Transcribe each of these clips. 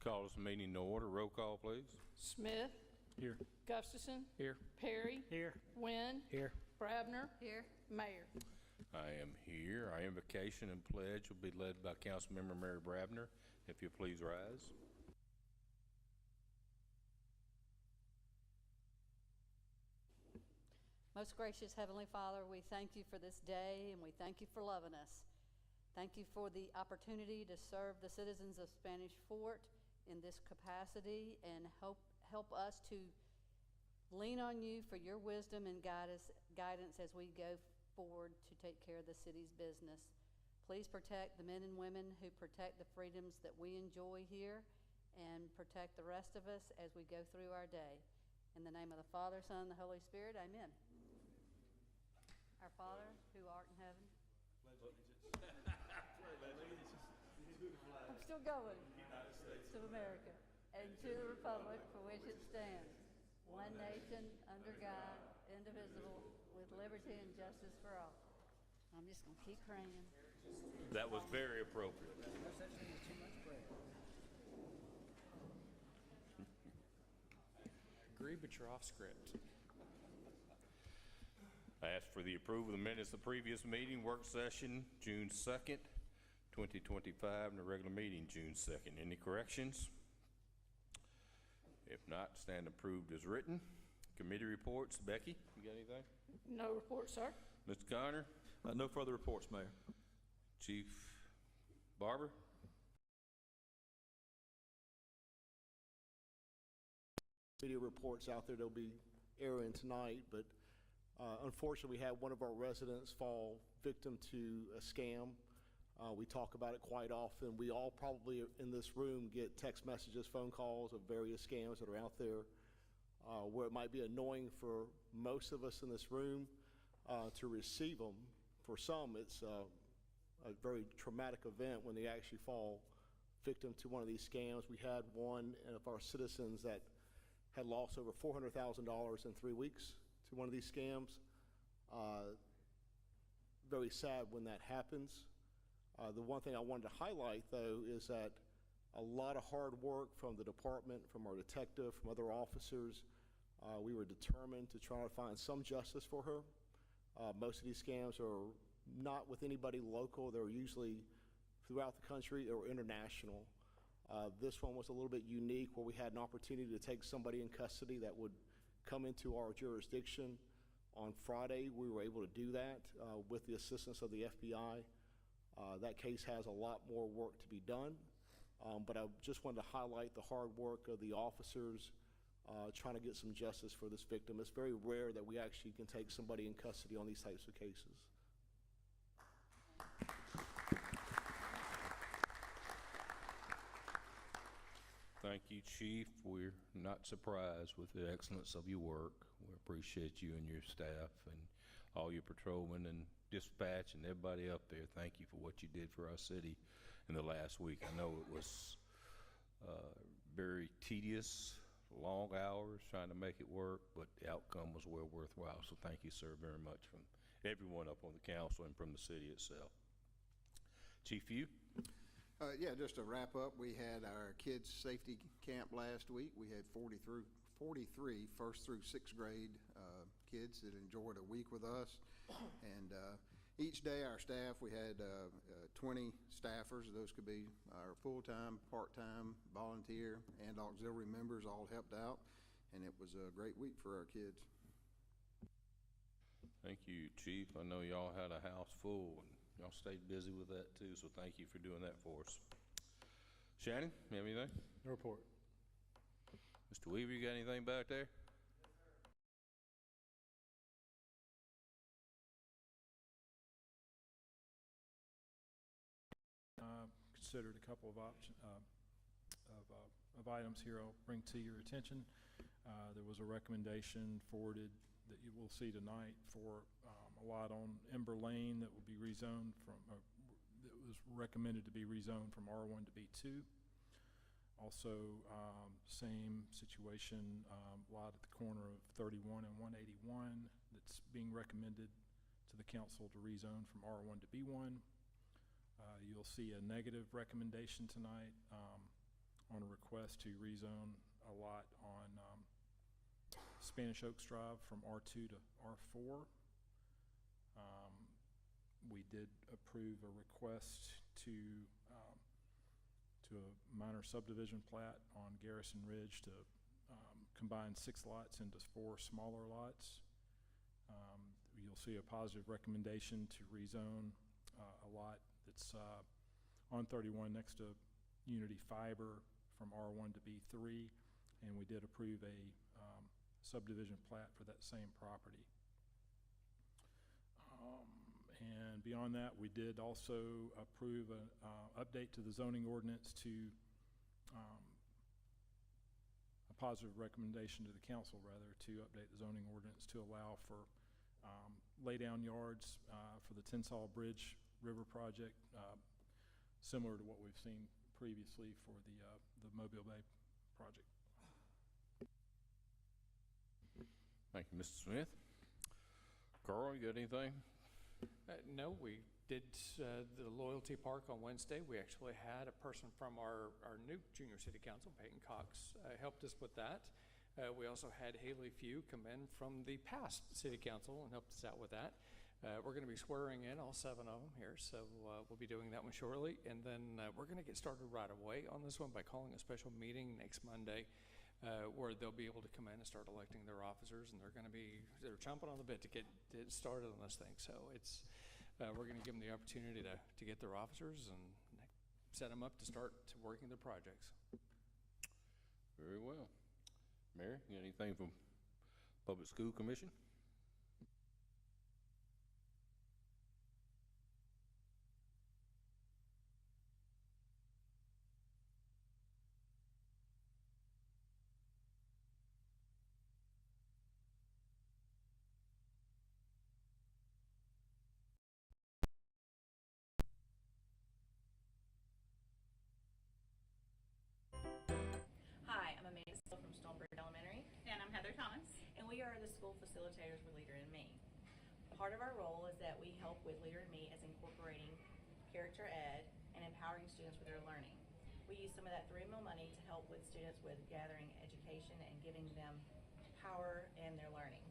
Call this meeting to order. Roll call, please. Smith. Here. Gustafson. Here. Perry. Here. Wynn. Here. Brabner. Here. Mayor. I am here. Our invocation and pledge will be led by Councilmember Mary Brabner. If you please rise. Most gracious Heavenly Father, we thank you for this day and we thank you for loving us. Thank you for the opportunity to serve the citizens of Spanish Fort in this capacity and help us to lean on you for your wisdom and guidance as we go forward to take care of the city's business. Please protect the men and women who protect the freedoms that we enjoy here and protect the rest of us as we go through our day. In the name of the Father, Son, and the Holy Spirit, amen. Our Father, who art in heaven. I'm still going. United States of America, and to the republic for which it stands, one nation, under God, indivisible, with liberty and justice for all. I'm just going to keep praying. That was very appropriate. No such thing as too much prayer. Agree, but you're off script. I ask for the approval of the minutes of the previous meeting, work session, June 2nd, 2025, and the regular meeting, June 2nd. Any corrections? If not, stand approved as written. Committee reports. Becky, you got anything? No report, sir. Mr. Connor? No further reports, Mayor. Chief Barber? Video reports out there that'll be airing tonight, but unfortunately we had one of our residents fall victim to a scam. We talk about it quite often. We all probably in this room get text messages, phone calls of various scams that are out there where it might be annoying for most of us in this room to receive them. For some, it's a very traumatic event when they actually fall victim to one of these scams. We had one of our citizens that had lost over $400,000 in 3 weeks to one of these scams. Very sad when that happens. The one thing I wanted to highlight, though, is that a lot of hard work from the department, from our detective, from other officers. We were determined to try to find some justice for her. Most of these scams are not with anybody local. They're usually throughout the country or international. This one was a little bit unique where we had an opportunity to take somebody in custody that would come into our jurisdiction. On Friday, we were able to do that with the assistance of the FBI. That case has a lot more work to be done, but I just wanted to highlight the hard work of the officers trying to get some justice for this victim. It's very rare that we actually can take somebody in custody on these types of cases. Thank you, Chief. We're not surprised with the excellence of your work. We appreciate you and your staff and all your patrolmen and dispatch and everybody up there. Thank you for what you did for our city in the last week. I know it was very tedious, long hours trying to make it work, but the outcome was well worthwhile. So thank you, sir, very much from everyone up on the council and from the city itself. Chief, you? Yeah, just to wrap up, we had our kids' safety camp last week. We had 43 first through sixth grade kids that enjoyed a week with us. And each day our staff, we had 20 staffers. Those could be our full-time, part-time, volunteer, and auxiliary members all helped out. And it was a great week for our kids. Thank you, Chief. I know y'all had a house full and y'all stayed busy with that too, so thank you for doing that for us. Shannon, you have anything? No report. Mr. Weaver, you got anything back there? Considered a couple of items here I'll bring to your attention. There was a recommendation forwarded that you will see tonight for a lot on Ember Lane that will be rezoned from, that was recommended to be rezoned from R1 to B2. Also, same situation, lot at the corner of 31 and 181 that's being recommended to the council to rezone from R1 to B1. You'll see a negative recommendation tonight on a request to rezone a lot on Spanish Oaks Drive from R2 to R4. We did approve a request to a minor subdivision plat on Garrison Ridge to combine 6 lots into 4 smaller lots. You'll see a positive recommendation to rezone a lot that's on 31 next to Unity Fiber from R1 to B3, and we did approve a subdivision plat for that same property. And beyond that, we did also approve an update to the zoning ordinance to a positive recommendation to the council, rather, to update the zoning ordinance to allow for lay-down yards for the Tensall Bridge River project, similar to what we've seen previously for the Mobile Bay project. Thank you, Mr. Smith. Carl, you got anything? No, we did the Loyalty Park on Wednesday. We actually had a person from our new junior city council, Peyton Cox, helped us with that. We also had Haley Few come in from the past city council and helped us out with that. We're going to be swearing in all 7 of them here, so we'll be doing that one shortly. And then we're going to get started right away on this one by calling a special meeting next Monday where they'll be able to come in and start electing their officers, and they're chomping on the bit to get started on this thing. So it's we're going to give them the opportunity to get their officers and set them up to start working their projects. Very well. Mary, you got anything from Public School Commission? Hi, I'm Amanda Still from Stonebridge Elementary. And I'm Heather Thomas. And we are the school facilitators for Leader in Me. Part of our role is that we help with Leader in Me as incorporating character ed and empowering students with their learning. We use some of that 3 meal money to help with students with gathering education and giving them power in their learning.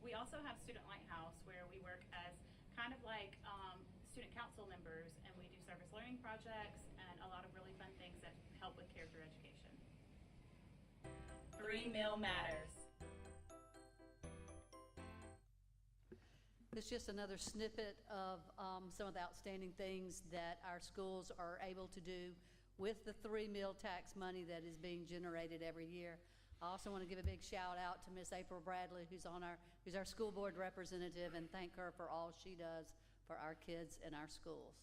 We also have Student Lighthouse, where we work as kind of like student council members, and we do service learning projects and a lot of really fun things that help with character education. 3 meal matters. This is just another snippet of some of the outstanding things that our schools are able to do with the 3 meal tax money that is being generated every year. I also want to give a big shout out to Miss April Bradley, who's our school board representative, and thank her for all she does for our kids in our schools.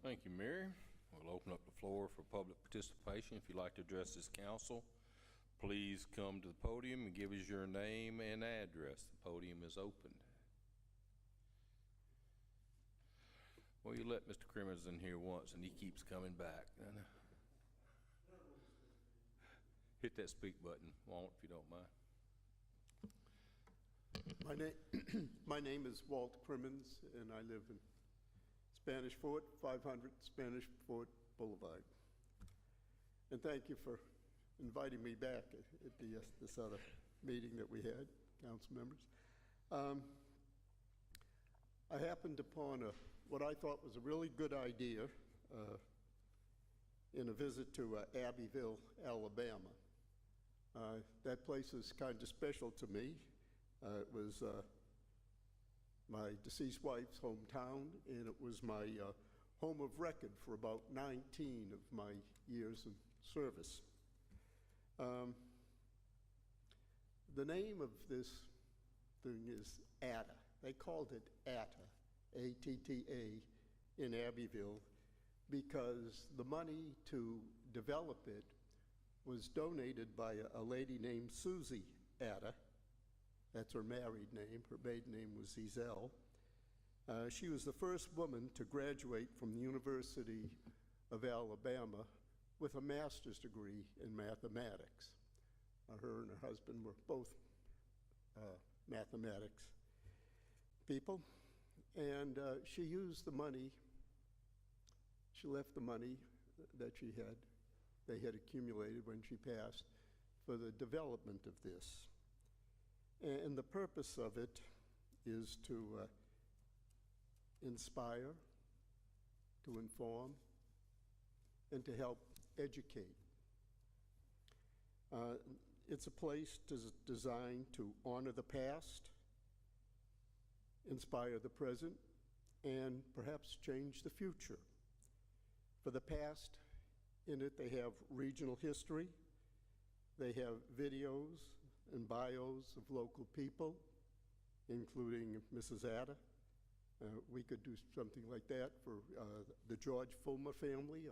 Thank you, Mary. We'll open up the floor for public participation. If you'd like to address this council, please come to the podium and give us your name and address. The podium is opened. Well, you let Mr. Crimmins in here once and he keeps coming back. Hit that speak button, Walt, if you don't mind. My name is Walt Crimmins, and I live in Spanish Fort, 500 Spanish Fort Boulevard. And thank you for inviting me back at this other meeting that we had, council members. I happened upon what I thought was a really good idea in a visit to Abbeville, Alabama. That place is kind of special to me. It was my deceased wife's hometown, and it was my home of record for about 19 of my years in service. The name of this thing is ATTA. They called it ATTA, A-T-T-A, in Abbeville, because the money to develop it was donated by a lady named Susie Atta. That's her married name. Her maiden name was Zizelle. She was the first woman to graduate from the University of Alabama with a master's degree in mathematics. Her and her husband were both mathematics people. And she used the money she left the money that they had accumulated when she passed for the development of this. And the purpose of it is to inspire, to inform, and to help educate. It's a place designed to honor the past, inspire the present, and perhaps change the future. For the past, in it they have regional history, they have videos and bios of local people, including Mrs. Atta. We could do something like that for the George Fulmer family.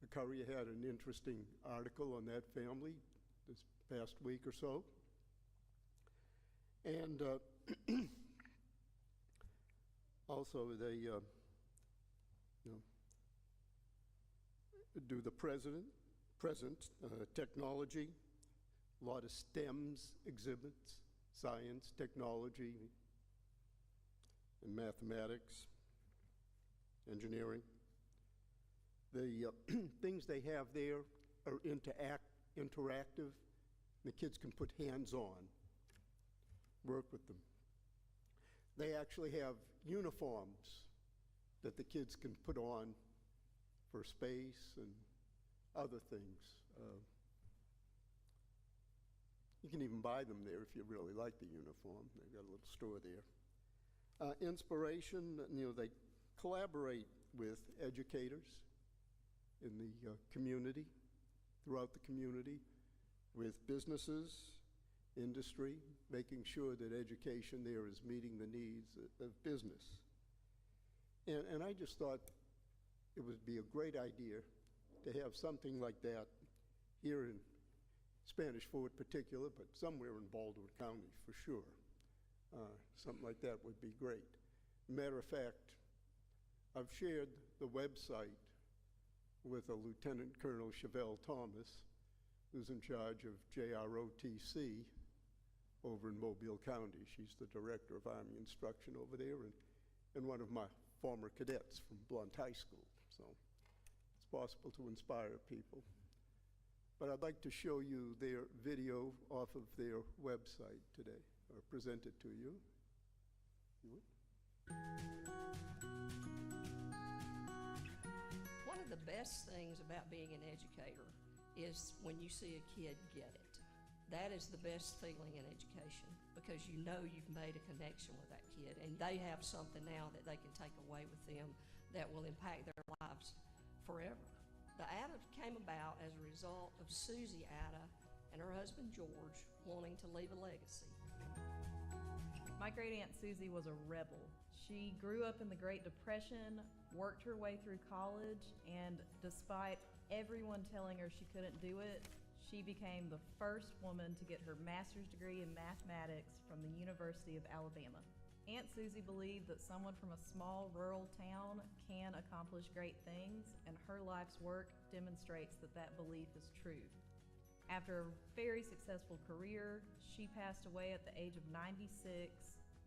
The Courier had an interesting article on that family this past week or so. And also they do the present technology, a lot of STEMs exhibits, science, technology, and mathematics, engineering. The things they have there are interactive. The kids can put hands on, work with them. They actually have uniforms that the kids can put on for space and other things. You can even buy them there if you really like the uniform. They've got a little store there. Inspiration, they collaborate with educators in the community, throughout the community, with businesses, industry, making sure that education there is meeting the needs of business. And I just thought it would be a great idea to have something like that here in Spanish Fort particular, but somewhere in Baldwin County for sure. Something like that would be great. Matter of fact, I've shared the website with a Lieutenant Colonel Chevelle Thomas, who's in charge of JROTC over in Mobile County. She's the director of Army instruction over there and one of my former cadets from Blunt High School. So it's possible to inspire people. But I'd like to show you their video off of their website today, or present it to you. You would? One of the best things about being an educator is when you see a kid get it. That is the best feeling in education, because you know you've made a connection with that kid, and they have something now that they can take away with them that will impact their lives forever. The Atta came about as a result of Susie Atta and her husband George wanting to leave a legacy. My great aunt Susie was a rebel. She grew up in the Great Depression, worked her way through college, and despite everyone telling her she couldn't do it, she became the first woman to get her master's degree in mathematics from the University of Alabama. Aunt Susie believed that someone from a small rural town can accomplish great things, and her life's work demonstrates that that belief is true. After a very successful career, she passed away at the age of 96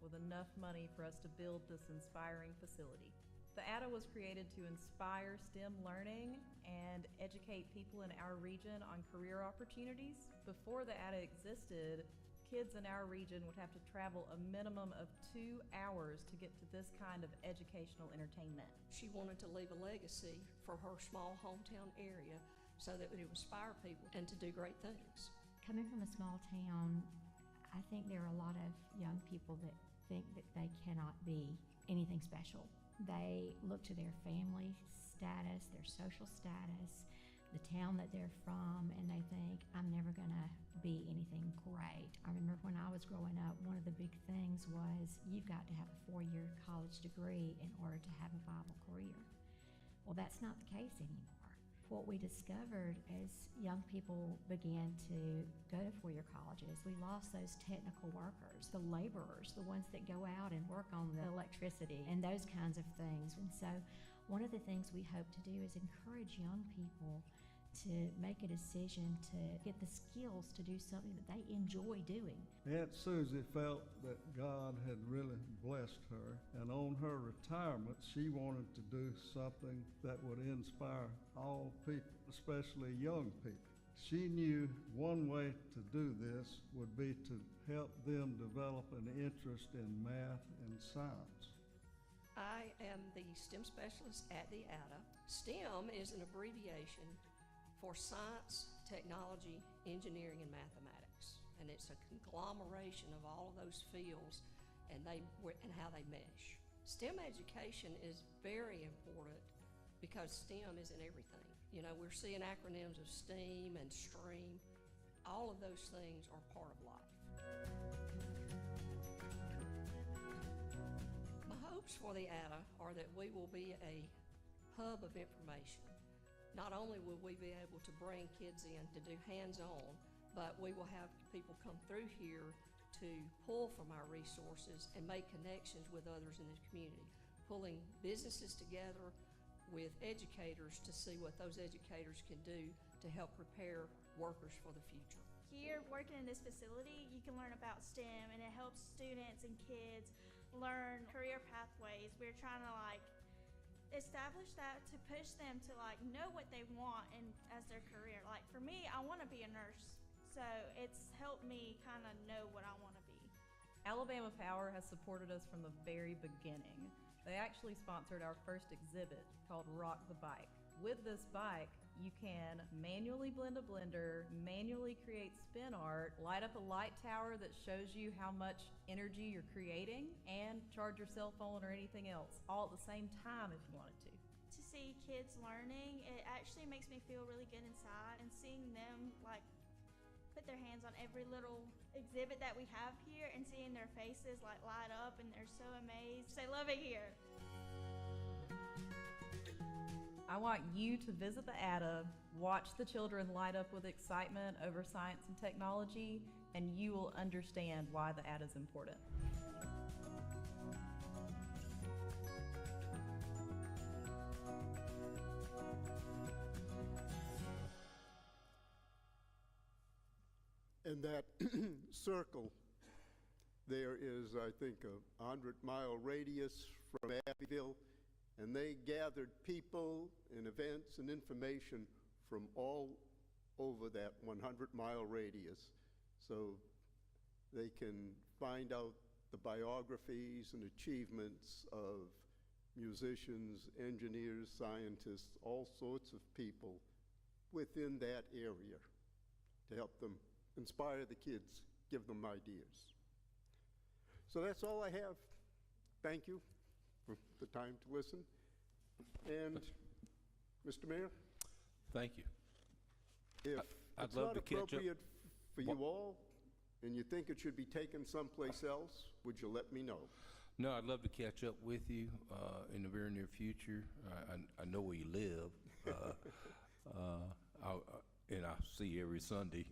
with enough money for us to build this inspiring facility. The Atta was created to inspire STEM learning and educate people in our region on career opportunities. Before the Atta existed, kids in our region would have to travel a minimum of 2 hours to get to this kind of educational entertainment. She wanted to leave a legacy for her small hometown area so that it would inspire people and to do great things. Coming from a small town, I think there are a lot of young people that think that they cannot be anything special. They look to their family status, their social status, the town that they're from, and they think, I'm never gonna be anything great. I remember when I was growing up, one of the big things was you've got to have a 4-year college degree in order to have a viable career. Well, that's not the case anymore. What we discovered as young people began to go to 4-year colleges, we lost those technical workers, the laborers, the ones that go out and work on the electricity and those kinds of things. And so one of the things we hope to do is encourage young people to make a decision to get the skills to do something that they enjoy doing. Aunt Susie felt that God had really blessed her, and on her retirement, she wanted to do something that would inspire all people, especially young people. She knew one way to do this would be to help them develop an interest in math and science. I am the STEM specialist at the ATA. STEM is an abbreviation for science, technology, engineering, and mathematics. And it's a conglomeration of all of those fields and how they mesh. STEM education is very important because STEM is in everything. You know, we're seeing acronyms of STEAM and STREAM. All of those things are part of life. My hopes for the ATA are that we will be a hub of information. Not only will we be able to bring kids in to do hands-on, but we will have people come through here to pull from our resources and make connections with others in the community, pulling businesses together with educators to see what those educators can do to help prepare workers for the future. Here, working in this facility, you can learn about STEM, and it helps students and kids learn career pathways. We're trying to establish that to push them to know what they want as their career. Like for me, I want to be a nurse, so it's helped me kind of know what I want to be. Alabama Power has supported us from the very beginning. They actually sponsored our first exhibit called Rock the Bike. With this bike, you can manually blend a blender, manually create spin art, light up a light tower that shows you how much energy you're creating, and charge your cell phone or anything else, all at the same time if you wanted to. To see kids learning, it actually makes me feel really good inside, and seeing them put their hands on every little exhibit that we have here and seeing their faces light up and they're so amazed. They love it here. I want you to visit the ATA, watch the children light up with excitement over science and technology, and you will understand why the ATA is important. In that circle, there is, I think, a 100-mile radius from Abbeville, and they gathered people and events and information from all over that 100-mile radius, so they can find out the biographies and achievements of musicians, engineers, scientists, all sorts of people within that area to help them inspire the kids, give them ideas. So that's all I have. Thank you for the time to listen. And, Mr. Mayor? Thank you. If I'd it's love not to catch up. appropriate for you all, and you think it should be taken someplace else, would you let me know? No, I'd love to catch up with you in the very near future. I know where you live, and I see you every Sunday.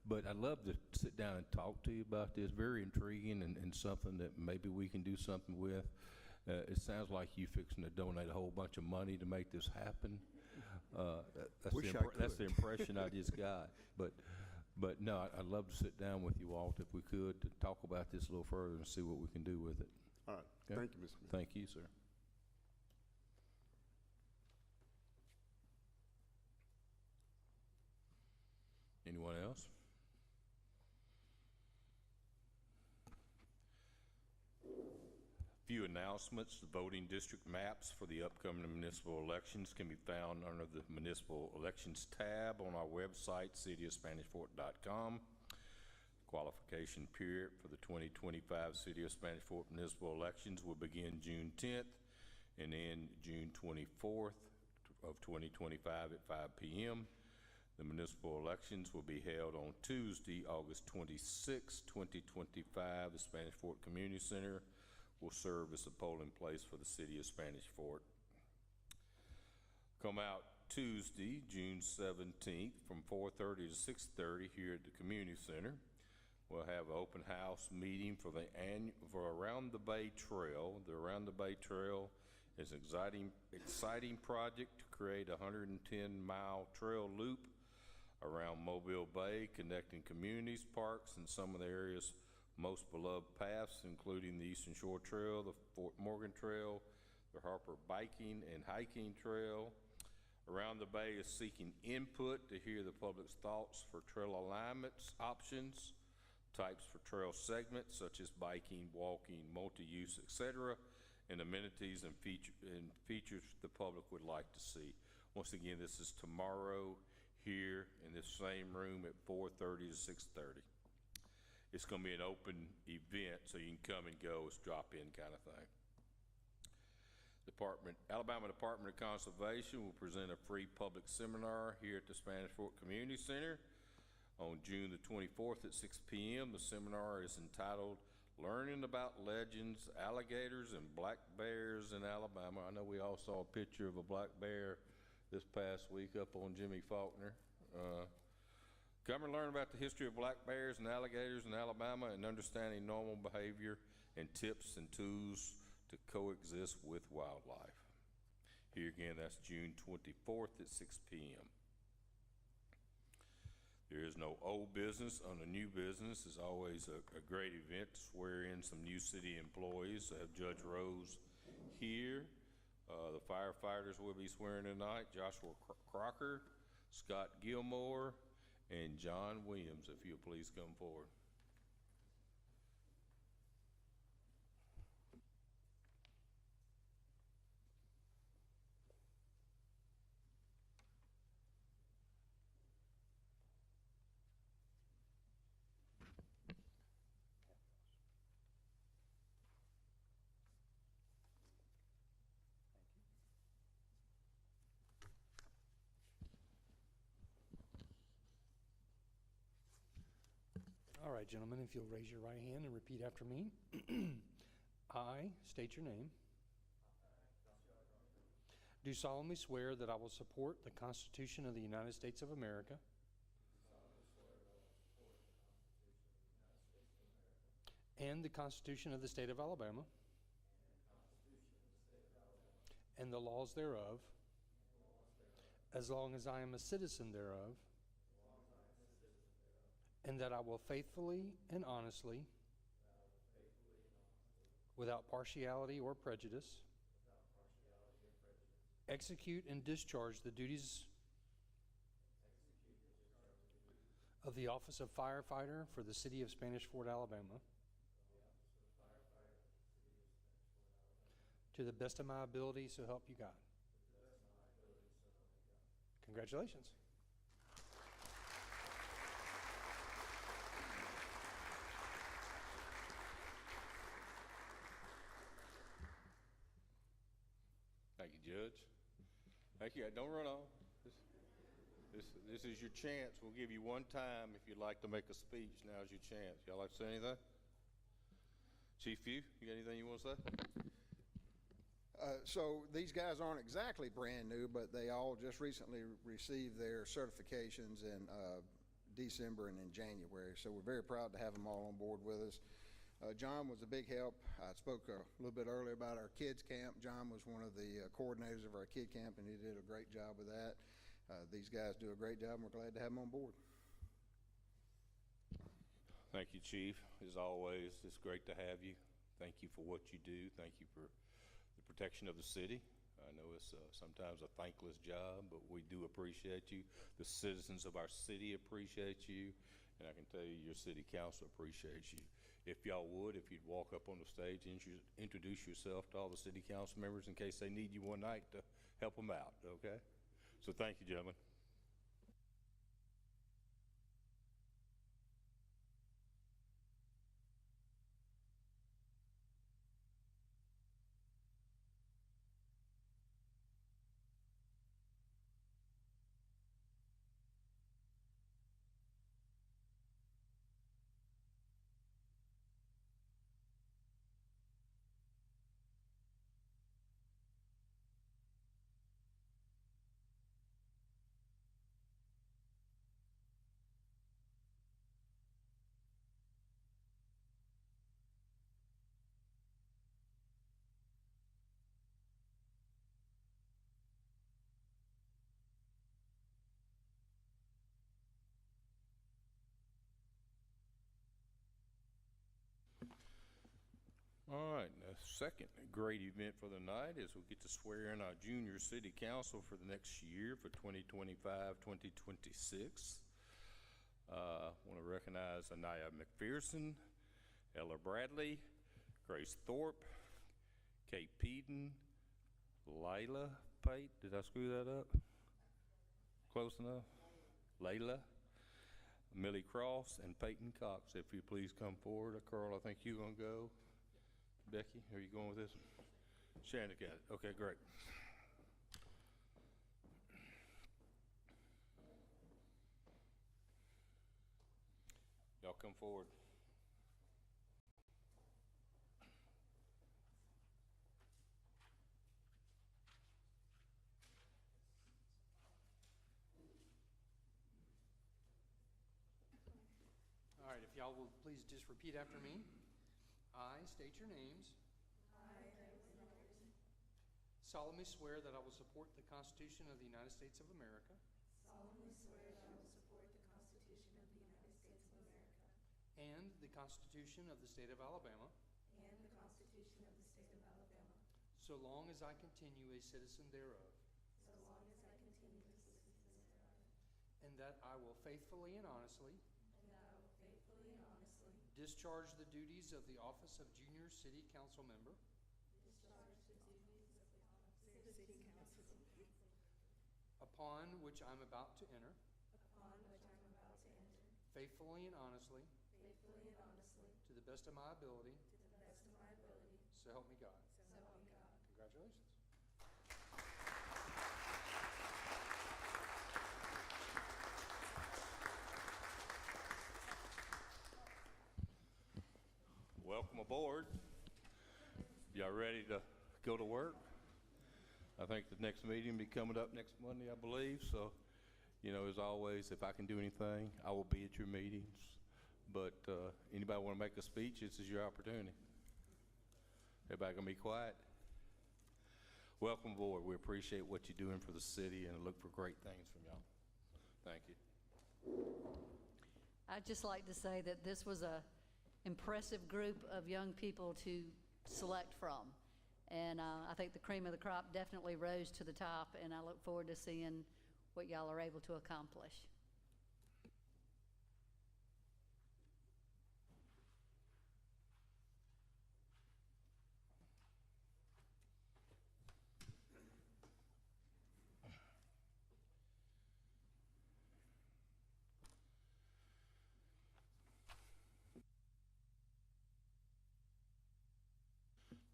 but I'd love to sit down and talk to you about this. Very intriguing and something that maybe we can do something with. It sounds like you fixing to donate a whole bunch of money to make this happen. That's the impression I just got. But no, I'd love to sit down with you, Walt, if we could, to talk about this a little further and see what we can do with it. All right. Okay? Thank you, Mr. Mayor. Thank you, sir. Anyone else? Few announcements. The voting district maps for the upcoming municipal elections can be found under the Municipal Elections tab on our website, cityofSpanishFort.com. Qualification period for the 2025 City of Spanish Fort municipal elections will begin June 10th and end June 24th of 2025 at 5 p.m. The municipal elections will be held on Tuesday, August 26, 2025. The Spanish Fort Community Center will serve as the polling place for the City of Spanish Fort. Come out Tuesday, June 17th from 4:30 to 6:30 here at the Community Center. We'll have an open house meeting for Around the Bay Trail. The Around the Bay Trail It's an exciting project to create a 110-mile trail loop around Mobile Bay, connecting communities, parks, and some of the area's most beloved paths, including the Eastern Shore Trail, the Fort Morgan Trail, the Harper Biking and Hiking Trail. Around the Bay is seeking input to hear the public's thoughts for trail alignments, options, types for trail segments such as biking, walking, multi-use, etc., and amenities and features the public would like to see. Once again, this is tomorrow here in this same room at 4:30 to 6:30. It's going to be an open event, so you can come and go. It's drop-in kind of thing. Alabama Department of Conservation will present a free public seminar here at the Spanish Fort Community Center on June the 24th at 6 p.m. The seminar is entitled Learning About Legends, Alligators, and Black Bears in Alabama. I know we all saw a picture of a black bear this past week up on Jimmy Faulkner. Come and learn about the history of black bears and alligators in Alabama and understanding normal behavior and tips and tools to coexist with wildlife. Here again, that's June 24th at 6 p.m. There is no old business on the new business. It's always a great event to swear in some new city employees. I have Judge Rose here. The firefighters will be swearing tonight. Joshua Crocker, Scott Gilmore, and John Williams, if you'll please come forward. All right, gentlemen, if you'll raise your right hand and repeat after me. I state your name. Do solemnly swear that I will support the Constitution of the United States of America and the Constitution of the State of Alabama and the laws thereof, as long as I am a citizen thereof, and that I will faithfully and honestly, without partiality or prejudice, execute and discharge the duties of the office of firefighter for the city of Spanish Fort, Alabama, to the best of my ability, so help you God. Congratulations. Thank you, Judge. Thank you. Don't run off. This is your chance. We'll give you one time if you'd like to make a speech. Now's your chance. Y'all like to say anything? Chief Few, you got anything you want to say? So these guys aren't exactly brand new, but they all just recently received their certifications in December and in January. So we're very proud to have them all on board with us. John was a big help. I spoke a little bit earlier about our kids camp. John was one of the coordinators of our kid camp, and he did a great job with that. These guys do a great job, and we're glad to have them on board. Thank you, Chief. As always, it's great to have you. Thank you for what you do. Thank you for the protection of the city. I know it's sometimes a thankless job, but we do appreciate you. The citizens of our city appreciate you, and I can tell you your city council appreciates you. If y'all would, if you'd walk up on the stage and introduce yourself to all the city council members in case they need you one night to help them out, okay? So thank you, gentlemen. right, the second great event for the night is we get to swear in our junior city council for the next year for 2025-2026. Want to recognize Anaya McPherson, Ella Bradley, Grace Thorpe, Kate Peden, Layla Pate, did I screw that up? Close enough? Layla, Millie Cross, and Peyton Cox. If you please come forward. Carl, I think you're going to go. Becky, are you going with this? Shannon got it. Okay, great. Y'all come forward. All right, if y'all will please just repeat after me. I state your names. Solemnly swear that I will support the Constitution of the United States of America. Solemnly swear that I will support the Constitution of the United States of America. And the Constitution of the State of Alabama. And the Constitution of the State of Alabama. So long as I continue a citizen thereof. So long as I continue a citizen thereof. And that I will faithfully and honestly. And that I will faithfully and honestly. Discharge the duties of the office of Junior City Council Member. Discharge the duties of the office of City Council. Upon which I'm about to enter. Upon which I'm about to enter. Faithfully and honestly. Faithfully and honestly. To the best of my ability. To the best of my ability. So help me God. So help me God. Congratulations. Welcome aboard. Y'all ready to go to work? I think the next meeting will be coming up next Monday, I believe. So, you know, as always, if I can do anything, I will be at your meetings. But anybody want to make a speech, this is your opportunity. Everybody gonna be quiet? Welcome aboard. We appreciate what you're doing for the city and look for great things from y'all. Thank you. I'd just like to say that this was a impressive group of young people to select from. And I think the cream of the crop definitely rose to the top, and I look forward to seeing what y'all are able to accomplish.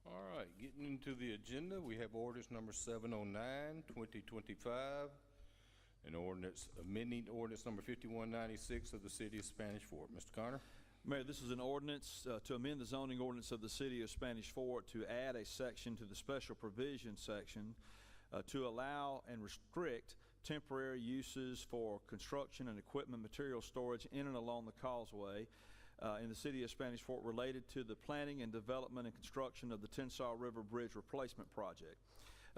All right, getting into the agenda, we have ordinance number 709, 2025, an ordinance amending ordinance number 5196 of the city of Spanish Fort. Mr. Connor? Mayor, this is an ordinance to amend the zoning ordinance of the city of Spanish Fort to add a section to the special provision section to allow and restrict temporary uses for construction and equipment material storage in and along the causeway in the city of Spanish Fort related to the planning and development and construction of the Tensas River Bridge replacement project.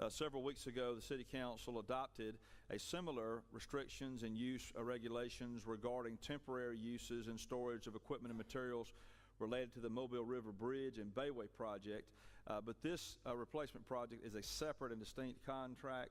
Several weeks ago, the City Council adopted a similar restrictions and use regulations regarding temporary uses and storage of equipment and materials related to the Mobile River Bridge and Bayway project. But this replacement project is a separate and distinct contract.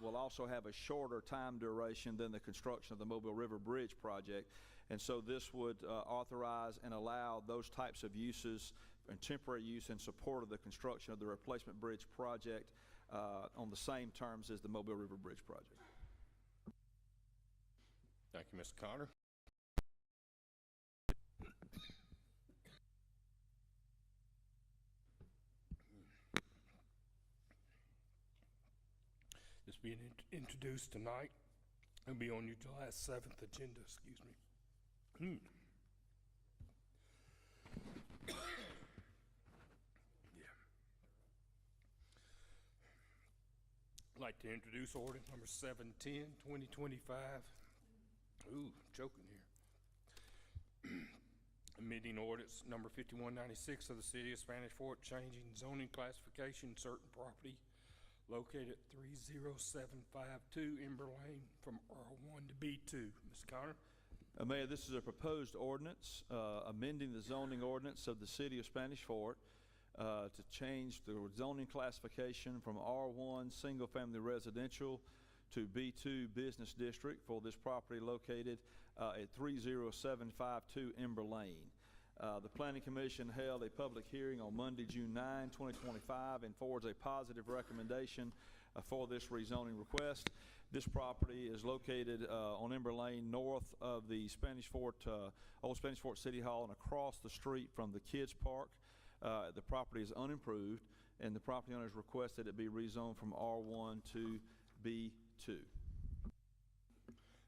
Will also have a shorter time duration than the construction of the Mobile River Bridge project. And so this would authorize and allow those types of uses and temporary use in support of the construction of the replacement bridge project on the same terms as the Mobile River Bridge project. Thank you, Mr. Connor. This being introduced tonight will be on your July 7th agenda, excuse me. Yeah. I'd like to introduce ordinance number 710, 2025. Ooh, choking here. Amending ordinance number 5196 of the city of Spanish Fort, changing zoning classification certain property located at 30752 Ember Lane from R1 to B2. Mr. Connor? Mayor, this is a proposed ordinance amending the zoning ordinance of the city of Spanish Fort to change the zoning classification from R1 Single Family Residential to B2 Business District for this property located at 30752 Ember Lane. The Planning Commission held a public hearing on Monday, June 9, 2025, and forwards a positive recommendation for this rezoning request. This property is located on Ember Lane, north of the Old Spanish Fort City Hall, and across the street from the Kids Park. The property is unimproved, and the property owners requested it be rezoned from R1 to B2.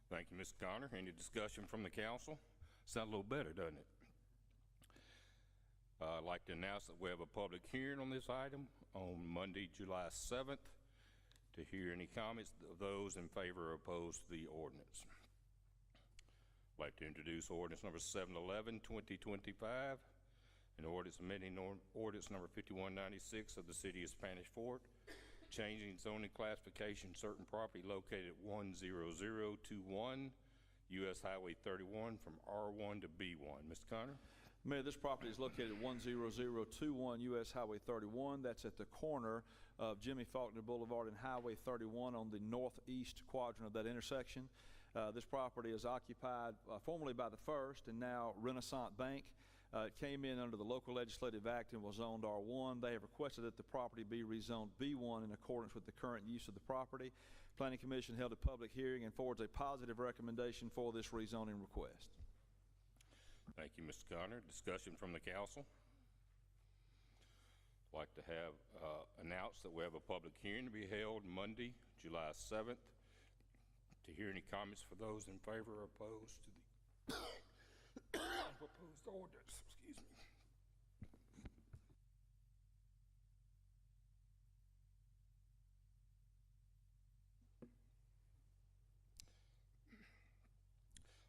Thank you, Mr. Connor. Any discussion from the council? Sounds a little better, doesn't it? I'd like to announce that we have a public hearing on this item on Monday, July 7th, to hear any comments of those in favor or opposed to the ordinance. I'd like to introduce ordinance number 711, 2025, an ordinance amending ordinance number 5196 of the City of Spanish Fort, changing zoning classification certain property located at 10021 U.S. Highway 31 from R1 to B1. Mr. Connor? Mayor, this property is located at 10021 U.S. Highway 31. That's at the corner of Jimmy Faulkner Boulevard and Highway 31 on the northeast quadrant of that intersection. This property is occupied formerly by the First and now Renaissance Bank. It came in under the local legislative act and was zoned R1. They have requested that the property be rezoned B1 in accordance with the current use of the property. Planning Commission held a public hearing and forwards a positive recommendation for this rezoning request. Thank you, Mr. Connor. Discussion from the council. I'd like to have announced that we have a public hearing to be held Monday, July 7th, to hear any comments for those in favor or opposed to the proposed ordinance. Excuse me.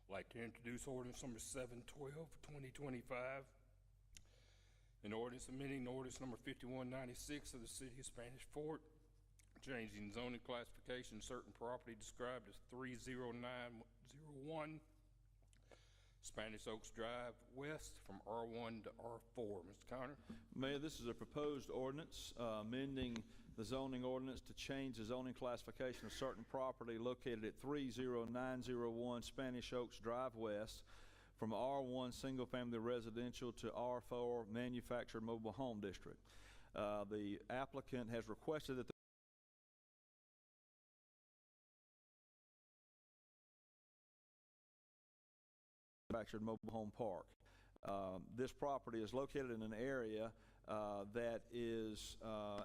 I'd like to introduce ordinance number 712, 2025, an ordinance amending ordinance number 5196 of the City of Spanish Fort, changing zoning classification certain property described as 30901 Spanish Oaks Drive West from R1 to R4. Mr. Connor? Mayor, this is a proposed ordinance amending the zoning ordinance to change the zoning classification of certain property located at 30901 Spanish Oaks Drive West from R1 Single Family Residential to R4 Manufactured Mobile Home District. The applicant has requested that the Manufactured Mobile Home Park. This property is located in an area that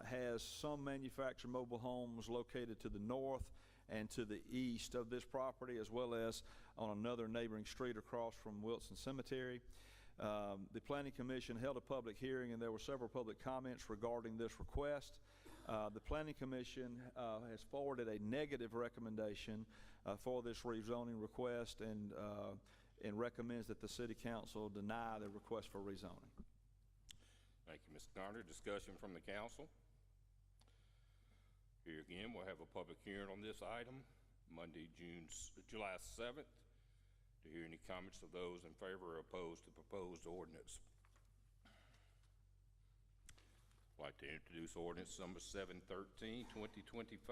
has some manufactured mobile homes located to the north and to the east of this property, as well as on another neighboring street across from Wilson Cemetery. The Planning Commission held a public hearing, and there were several public comments regarding this request. The Planning Commission has forwarded a negative recommendation for this rezoning request and recommends that the City Council deny the request for rezoning. Thank you, Mr. Connor. Discussion from the council. Here again, we'll have a public hearing on this item Monday, July 7th, to hear any comments of those in favor or opposed to the proposed ordinance. I'd like to introduce ordinance number 713, 2025,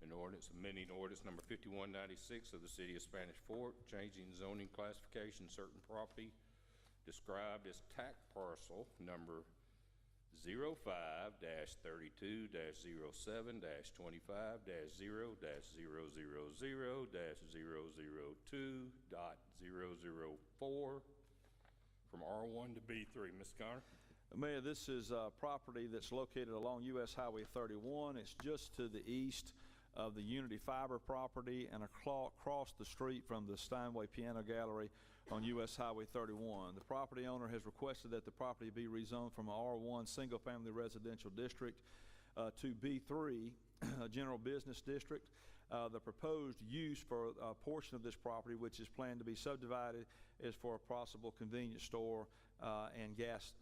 an ordinance amending ordinance number 5196 of the City of Spanish Fort, changing zoning classification certain property described as tax parcel number 05-32-07-25-000-002.004 from R1 to B3. Ms. Connor? Mayor, this is a property that's located along U.S. Highway 31. It's just to the east of the Unity Fiber property and across the street from the Steinway Piano Gallery on U.S. Highway 31. The property owner has requested that the property be rezoned from R1 Single Family Residential District to B3 General Business District. The proposed use for a portion of this property, which is planned to be subdivided, is for a possible convenience store and gas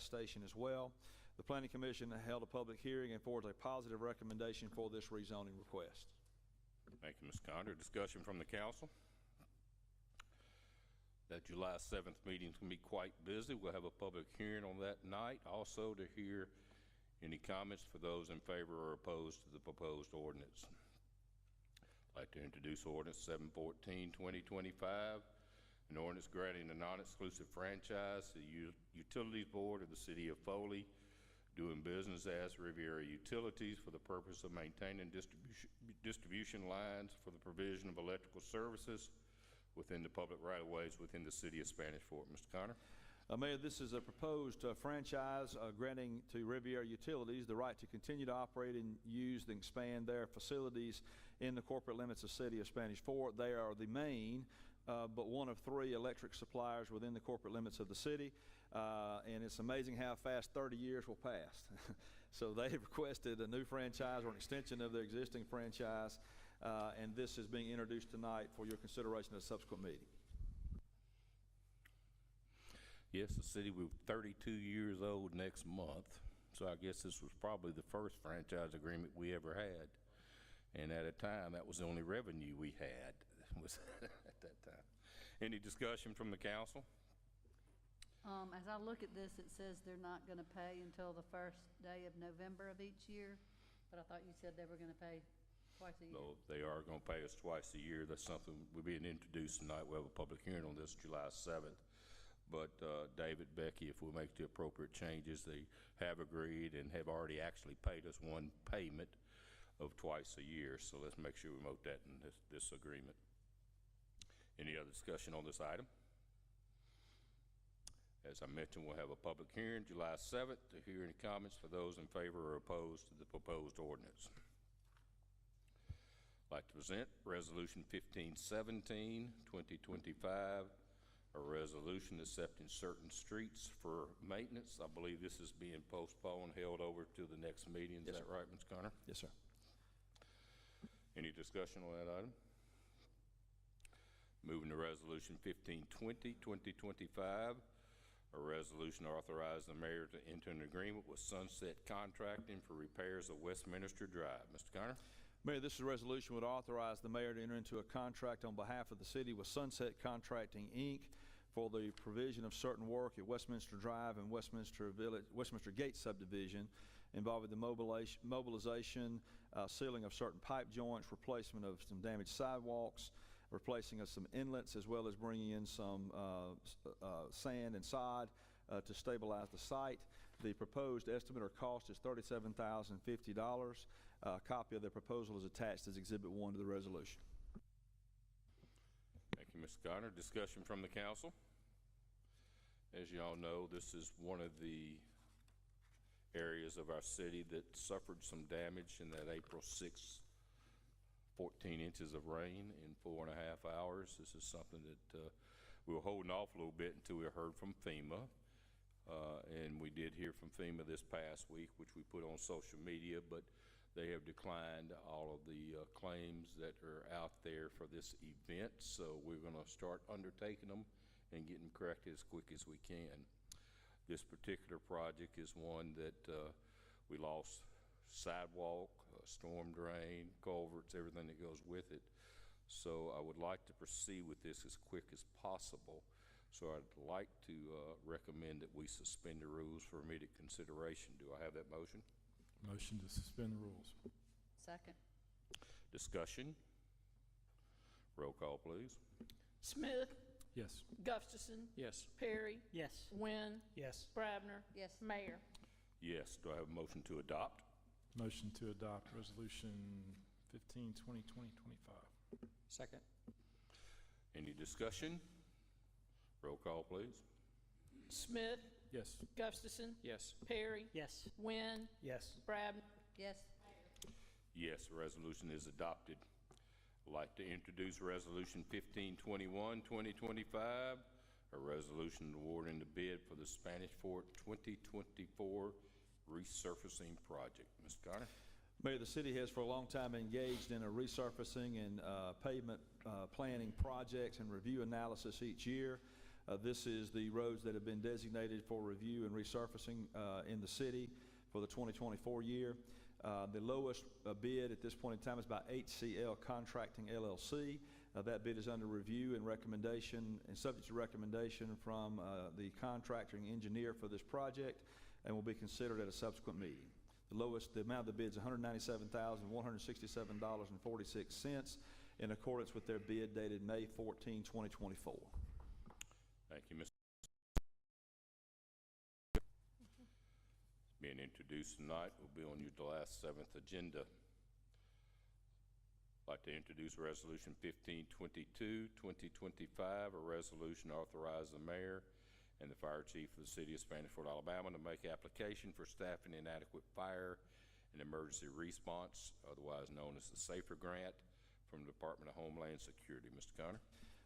station as well. The Planning Commission held a public hearing and forwards a positive recommendation for this rezoning request. Thank you, Ms. Connor. Discussion from the council. That July 7th meeting's going to be quite busy. We'll have a public hearing on that night, also to hear any comments for those in favor or opposed to the proposed ordinance. I'd like to introduce ordinance 714-2025, an ordinance granting a non-exclusive franchise to the Utilities Board of the City of Foley, doing business as Riviera Utilities for the purpose of maintaining distribution lines for the provision of electrical services within the public right-of-ways within the City of Spanish Fort. Mr. Connor? Mayor, this is a proposed franchise granting to Riviera Utilities the right to continue to operate and use and expand their facilities in the corporate limits of the City of Spanish Fort. They are the main, but one of 3 electric suppliers within the corporate limits of the city. And it's amazing how fast 30 years will pass. So they've requested a new franchise or an extension of their existing franchise, and this is being introduced tonight for your consideration at a subsequent meeting. Yes, the city will be 32 years old next month, so I guess this was probably the first franchise agreement we ever had. And at a time, that was the only revenue we had was at that time. Any discussion from the council? As I look at this, it says they're not going to pay until the first day of November of each year, but I thought you said they were going to pay twice a year. No, they are going to pay us twice a year. That's something we're being introduced tonight. We'll have a public hearing on this July 7th. But David, Becky, if we make the appropriate changes, they have agreed and have already actually paid us one payment of twice a year. So let's make sure we note that in this agreement. Any other discussion on this item? As I mentioned, we'll have a public hearing July 7th to hear any comments for those in favor or opposed to the proposed ordinance. I'd like to present Resolution 1517, 2025, a resolution accepting certain streets for maintenance. I believe this is being postponed, held over to the next meeting. Is that right, Mr. Connor? Yes, sir. Any discussion on that item? Moving to Resolution 1520, 2025, a resolution authorizing the mayor to enter an agreement with Sunset Contracting for repairs of Westminster Drive. Mr. Connor? Mayor, this resolution would authorize the mayor to enter into a contract on behalf of the city with Sunset Contracting, Inc. for the provision of certain work at Westminster Drive and Westminster Gate subdivision involving the mobilization, sealing of certain pipe joints, replacement of some damaged sidewalks, replacing of some inlets, as well as bringing in some sand and sod to stabilize the site. The proposed estimate or cost is $37,050. A copy of the proposal is attached as Exhibit 1 to the resolution. Thank you, Mr. Connor. Discussion from the council. As you all know, this is one of the areas of our city that suffered some damage in that April 6th, 14 inches of rain in 4.5 hours. This is something that we were holding off a little bit until we heard from FEMA. And we did hear from FEMA this past week, which we put on social media, but they have declined all of the claims that are out there for this event. So we're going to start undertaking them and getting them corrected as quick as we can. This particular project is one that we lost sidewalk, storm drain, culverts, everything that goes with it. So I would like to proceed with this as quick as possible. So I'd like to recommend that we suspend the rules for immediate consideration. Do I have that motion? Motion to suspend the rules. Second. Discussion. Roll call, please. Smith, Yes. Gustafson, Yes. Perry, Yes. Wynn, Yes. Brabner, Yes. Mayor. Yes. Do I have a motion to adopt? Motion to adopt Resolution 1520, 2025. Second. Any discussion? Roll call, please. Smith, Yes. Gustafson, Yes. Perry, Yes. Wynn, Yes. Brabner, Yes. Yes, the resolution is adopted. I'd like to introduce Resolution 1521, 2025, a resolution awarding the bid for the Spanish Fort 2024 resurfacing project. Mr. Connor? Mayor, the city has for a long time engaged in a resurfacing and pavement planning projects and review analysis each year. This is the roads that have been designated for review and resurfacing in the city for the 2024 year. The lowest bid at this point in time is by HCL Contracting LLC. That bid is under review and recommendation, and subject to recommendation from the contracting engineer for this project, and will be considered at a subsequent meeting. The amount of the bid is $197,167.46 in accordance with their bid dated May 14, 2024. Thank you, Mr. Being introduced tonight will be on your July 7th agenda. I'd like to introduce Resolution 1522, 2025, a resolution authorizing the mayor and the fire chief of the city of Spanish Fort, Alabama to make application for staffing inadequate fire and emergency response, otherwise known as the SAFER grant from the Department of Homeland Security. Mr. Connor.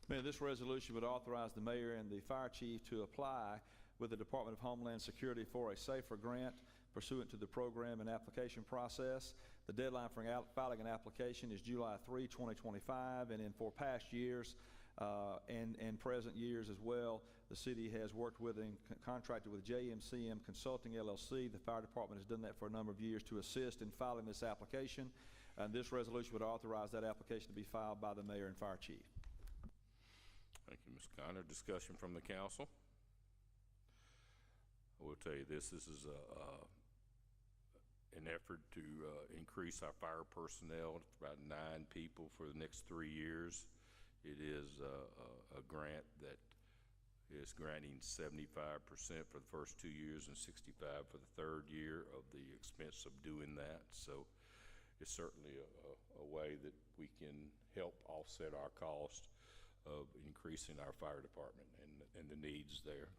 Mayor, this resolution would authorize the mayor and the fire chief to apply with the Department of Homeland Security for a SAFER grant pursuant to the program and application process. The deadline for filing an application is July 3, 2025, and for past years and present years as well, the city has worked with and contracted with JMCM Consulting LLC. The fire department has done that for a number of years to assist in filing this application, and this resolution would authorize that application to be filed by the mayor and fire chief. Thank you, Mr. Connor. Discussion from the council. I will tell you this is an effort to increase our fire personnel to about 9 people for the next 3 years. It is a grant that is granting 75% for the first 2 years and 65% for the 3rd year of the expense of doing that. So it's certainly a way that we can help offset our cost of increasing our fire department and the needs there.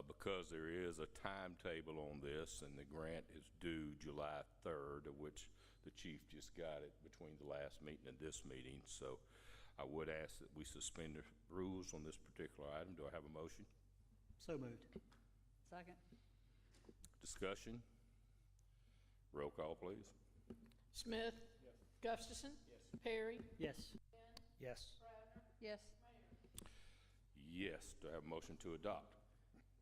Because there is a timetable on this, and the grant is due July 3rd, of which the chief just got it between the last meeting and this meeting. So I would ask that we suspend the rules on this particular item. Do I have a motion? So moved. Second. Discussion? Roll call, please. Smith. Yes. Gustafson. Yes. Perry. Yes. Yes. Yes. Yes. Do I have a motion to adopt?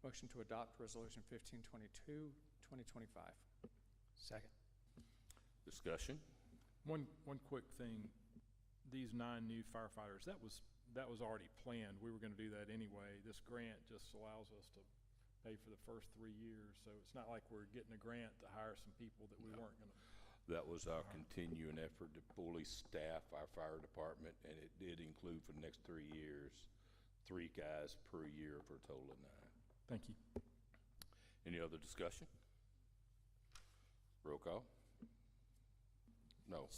Motion to adopt Resolution 1522, 2025. Second. Discussion? One quick thing, these 9 new firefighters, that was already planned. We were going to do that anyway. This grant just allows us to pay for the first 3 years, so it's not like we're getting a grant to hire some people that we weren't going to. That was our continuing effort to fully staff our fire department, and it did include for the next 3 years, 3 guys per year for a total of 9. Thank you. Any other discussion? Roll call? No.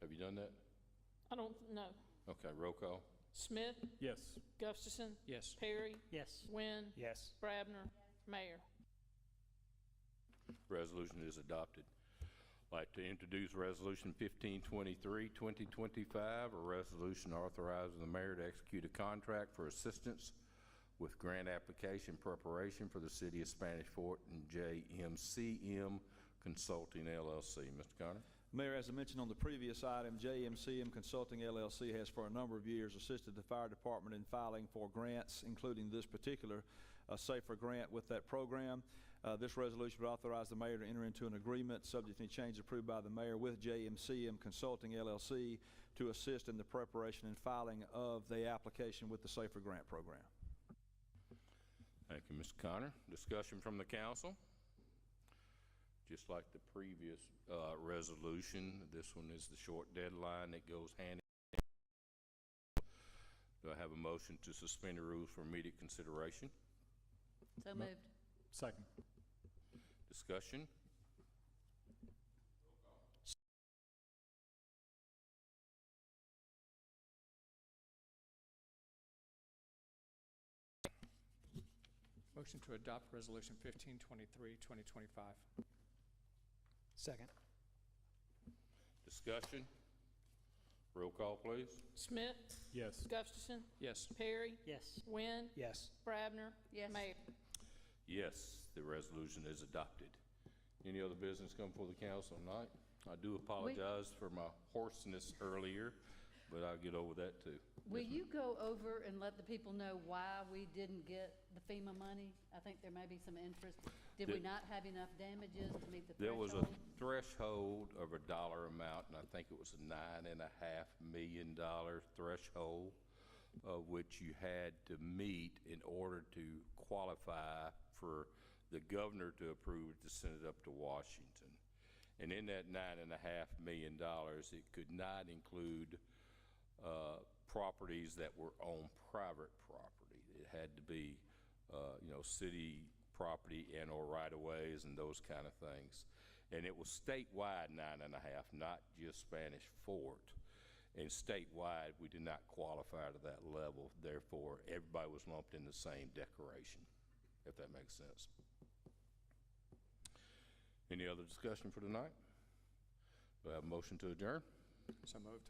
Have you done that? I don't know. Okay, roll call. Smith. Yes. Gustafson. Yes. Perry. Yes. Wynn. Yes. Brabner. Mayor. Resolution is adopted. I'd like to introduce Resolution 1523, 2025, a resolution authorizing the mayor to execute a contract for assistance with grant application preparation for the city of Spanish Fort and JMCM Consulting LLC. Mr. Connor. Mayor, as I mentioned on the previous item, JMCM Consulting LLC has for a number of years assisted the fire department in filing for grants, including this particular SAFER grant with that program. This resolution would authorize the mayor to enter into an agreement, subject to any change approved by the mayor, with JMCM Consulting LLC to assist in the preparation and filing of the application with the SAFER grant program. Thank you, Mr. Connor. Discussion from the council. Just like the previous resolution, this one is the short deadline that goes hand in hand. Do I have a motion to suspend the rules for immediate consideration? So moved. Second. Discussion? Motion to adopt Resolution 1523, 2025. Second. Discussion? Roll call, please. Smith. Yes. Gustafson. Yes. Perry. Yes. Wynn. Yes. Brabner. Yes. Mayor. Yes, the resolution is adopted. Any other business come before the council tonight? I do apologize for my hoarseness earlier. but I'll get over that too. Will you go over and let the people know why we didn't get the FEMA money? I think there may be some interest. Did we not have enough damages to meet the There was a threshold? threshold of a dollar amount, and I think it was a $9.5 million threshold, which you had to meet in order to qualify for the governor to approve it to send it up to Washington. And in that $9.5 million, it could not include properties that were on private property. It had to be, city property and or right-of-ways and those kind of things. And it was statewide 9.5, not just Spanish Fort. And statewide, we did not qualify to that level. Therefore, everybody was lumped in the same declaration, if that makes sense. Any other discussion for tonight? Do I have a motion to adjourn? So moved.